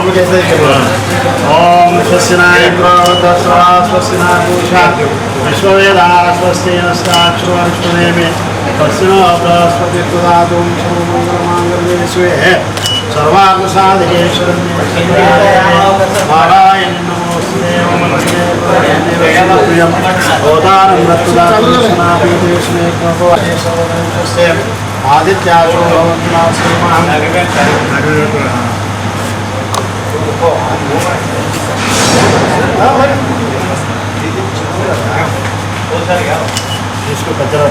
ओम स्वस्तिनाय प्रवतस्वा स्वस्तिनाय पूषा विश्ववेदा स्वस्ति नस्ताक्षरवर्ष्टनेमि स्वस्तिनो बृहस्पति प्रदातुं सर्वमङ्गलमाङ्गल्ये शिवे सर्वार्थसाधके शरण्ये नारायणं नमोऽस्तुते नमस्ते प्रियं अवतारं रत्नदातुं सर्वस्य आदित्याशो भवन्ना श्रीमान् इसको कचरा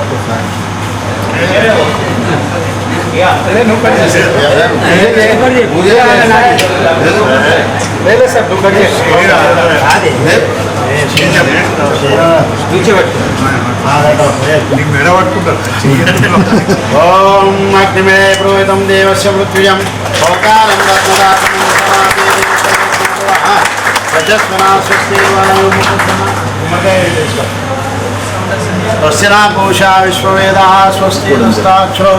ओम अग्निमे प्रोहितं देवस्य पृथ्व्यं भोकालं रत्नदातं रजस्वना स्वस्ति ना पूषा विश्ववेदाः स्वस्ति नस्ताक्षरो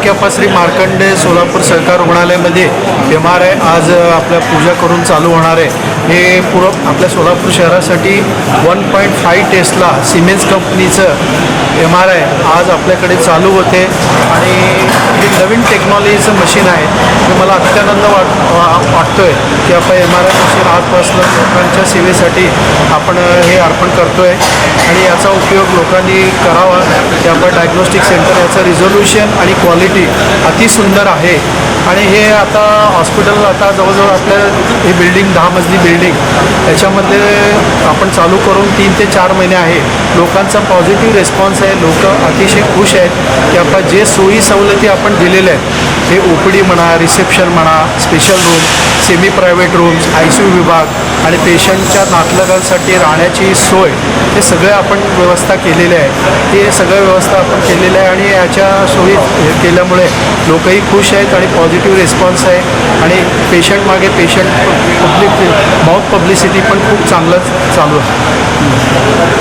कॅपा श्री मार्कंडे सोलापूर सहकार रुग्णालयामध्ये MRI आज आपल्या पूजा करून चालू होणार आहे. हे आपल्या सोलापूर शहरासाठी 1.5 टेस्ला सिमेन्स कंपनीचं MRI आज आपल्याकडे चालू होते आणि हे नवीन टेक्नॉलॉजीचं मशीन आहे. ते मला अत्यानंद वाटतो आहे की आपण MRI मशीन आजपासून लोकांच्या सेवेसाठी आपण हे अर्पण करतो आहे आणि याचा उपयोग लोकांनी करावा. की आपण डायग्नोस्टिक सेंटर याचं रिझोल्युशन आणि क्वालिटी अतिसुंदर आहे आणि हे आता हॉस्पिटल आता जवळजवळ आपल्या ही बिल्डिंग 10 मजली बिल्डिंग याच्यामध्ये आपण चालू करून 3 ते 4 महिने आहे. लोकांचा पॉझिटिव्ह रिस्पॉन्स आहे. लोक अतिशय खुश आहेत की आपण जे सोयी सवलती आपण दिलेल्या आहेत हे OPD म्हणा, रिसेप्शन म्हणा, special room, semi private rooms, ICU विभाग आणि पेशंटच्या नातलगांसाठी राहण्याची सोय हे सगळं आपण व्यवस्था केलेली आहे. हे सगळं व्यवस्था आपण केलेलं आहे आणि याच्या सोयी केल्यामुळे लोकही खुश आहेत आणि पॉझिटिव्ह रिस्पॉन्स आहे आणि पेशंट मागे पेशंट माउथ पब्लिसिटी पण खूप चांगलंच चालू आहे.